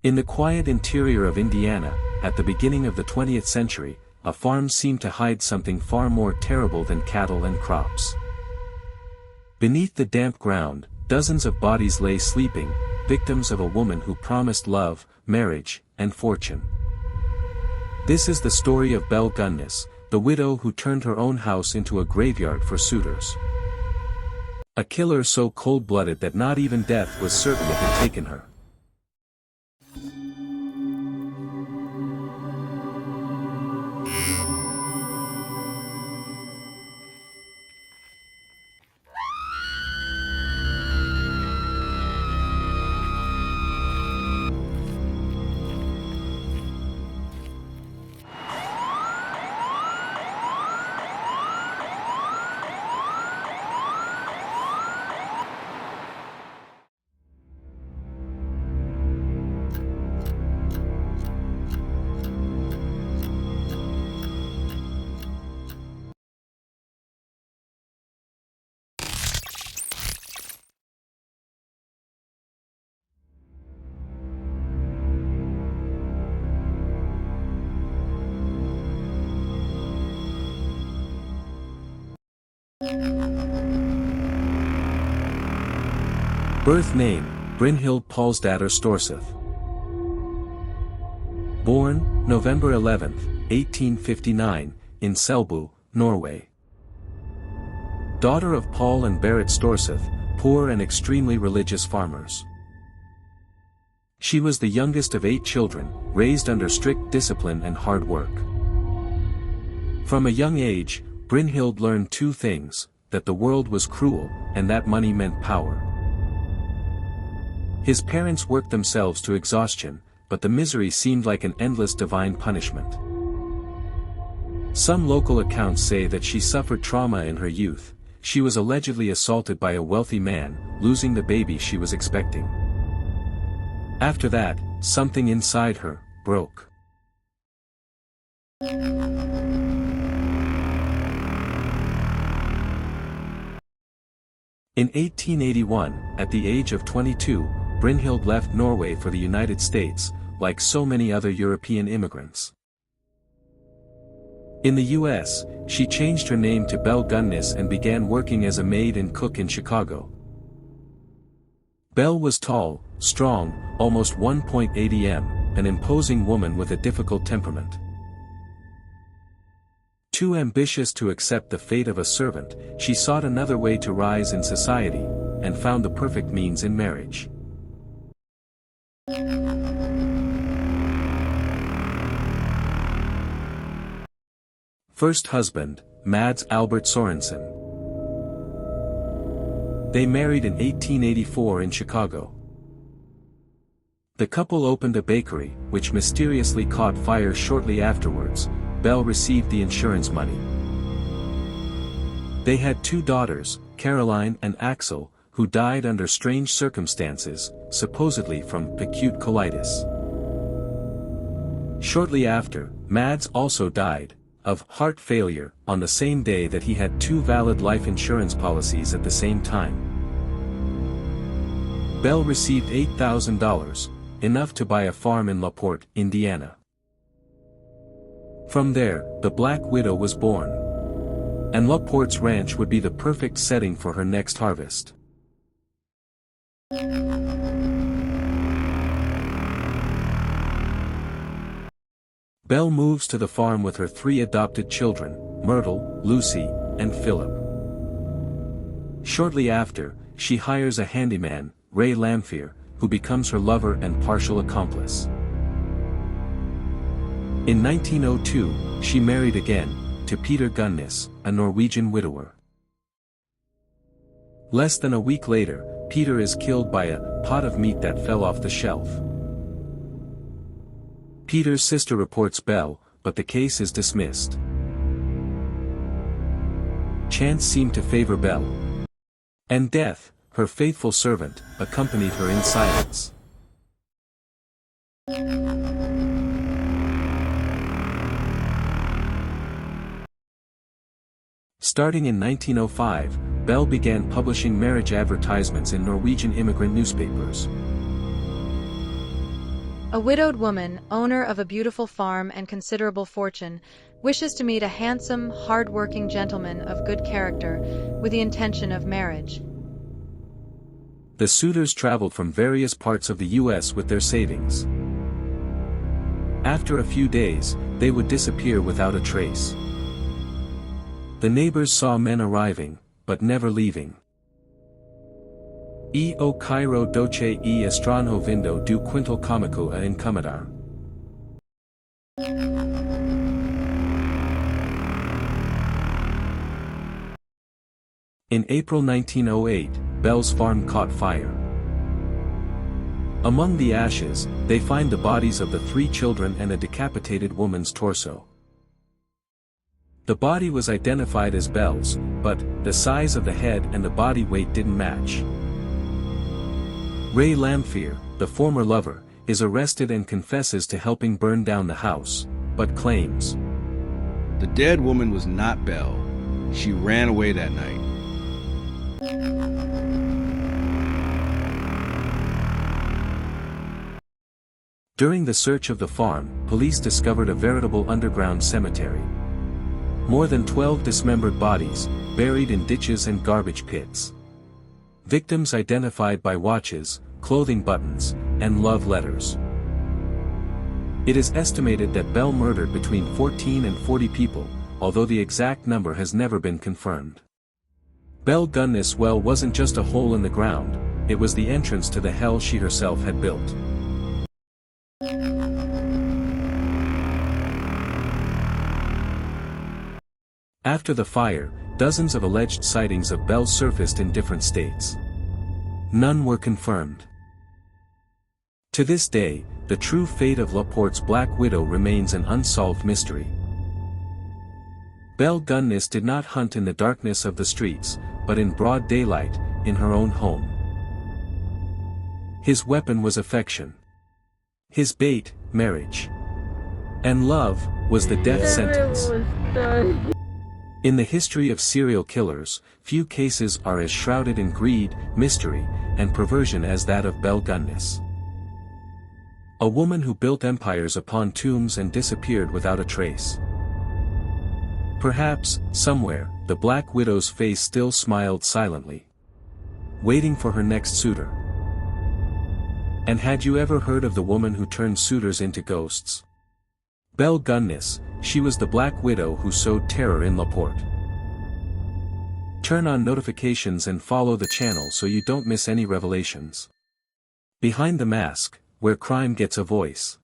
In the quiet interior of Indiana, at the beginning of the 20th century, a farm seemed to hide something far more terrible than cattle and crops. Beneath the damp ground, dozens of bodies lay sleeping, victims of a woman who promised love, marriage, and fortune. This is the story of Belle Gunnesss, the widow who turned her own house into a graveyard for suitors. A killer so cold-blooded that not even death was certain it had taken her. Birth name, Brynhild Paulsdatter Størseth. Born, November 11, 1859, in Selbu, Norway. Daughter of Paul and Berit Størseth, poor and extremely religious farmers. She was the youngest of 8 children, raised under strict discipline and hard work. From a young age, Brynhild learned 2 things, that the world was cruel, and that money meant power. His parents worked themselves to exhaustion, but the misery seemed like an endless divine punishment. Some local accounts say that she suffered trauma in her youth. She was allegedly assaulted by a wealthy man, losing the baby she was expecting. After that, something inside her broke. In 1881, at the age of 22, Brynhild left Norway for the United States, like so many other European immigrants. In the US, she changed her name to Belle Gunnesss and began working as a maid and cook in Chicago. Belle was tall, strong, almost 1.80 m, an imposing woman with a difficult temperament. Too ambitious to accept the fate of a servant, she sought another way to rise in society, and found the perfect means in marriage. First husband, Mads Albert Sorensen. They married in 1884 in Chicago. The couple opened a bakery, which mysteriously caught fire shortly afterwards. Belle received the insurance money. They had 2 daughters, Caroline and Axel, who died under strange circumstances, supposedly from acute colitis. Shortly after, Mads also died of heart failure on the same day that he had 2 valid life insurance policies at the same time. Belle received $8,000, enough to buy a farm in Porte, Indiana. From there, the Black Widow was born. And Porte's ranch would be the perfect setting for her next harvest. Belle moves to the farm with her 3 adopted children, Myrtle, Lucy, and Philip. Shortly after, she hires a handyman, Ray Lamphere, who becomes her lover and partial accomplice. In 1902, she married again, to Peter Gunnesss, a Norwegian widower. Less than a week later, Peter is killed by a pot of meat that fell off the shelf. Peter's sister reports Belle, but the case is dismissed. Chance seemed to favor Belle. And death, her faithful servant, accompanied her in silence. Starting in 1905, Belle began publishing marriage advertisements in Norwegian immigrant newspapers. A widowed woman, owner of a beautiful farm and considerable fortune, wishes to meet a handsome, hard-working gentleman of good character, with the intention of marriage. The suitors traveled from various parts of the U.S. with their savings. After a few days, they would disappear without a trace. The neighbors saw men arriving, but never leaving. E o Cairo doce e estranho vindo do quintal comico a incomodar. In April 1908, Belle's farm caught fire. Among the ashes, they find the bodies of the 3 children and a decapitated woman's torso. The body was identified as Belle's, but the size of the head and the body weight didn't match. Ray Lamphere, the former lover, is arrested and confesses to helping burn down the house, but claims the dead woman was not Belle. She ran away that night. During the search of the farm, police discovered a veritable underground cemetery. More than 12 dismembered bodies, buried in ditches and garbage pits. Victims identified by watches, clothing buttons, and love letters. It is estimated that Belle murdered between 14 and 40 people, although the exact number has never been confirmed. Belle Gunnesss well wasn't just a hole in the ground, it was the entrance to the hell she herself had built. After the fire, dozens of alleged sightings of Belle surfaced in different states. None were confirmed. To this day, the true fate of Laporte's Black Widow remains an unsolved mystery. Belle Gunnesss did not hunt in the darkness of the streets, but in broad daylight, in her own home. His weapon was affection. His bait, marriage. And love, was the death sentence. In the history of serial killers, few cases are as shrouded in greed, mystery, and perversion as that of Belle Gunnesss. A woman who built empires upon tombs and disappeared without a trace. Perhaps, somewhere, the Black Widow's face still smiled silently, waiting for her next suitor. And had you ever heard of the woman who turned suitors into ghosts? Belle Gunnesss, she was the Black Widow who sowed terror in Laporte. Turn on notifications and follow the channel so you don't miss any revelations. Behind the Mask, where crime gets a voice.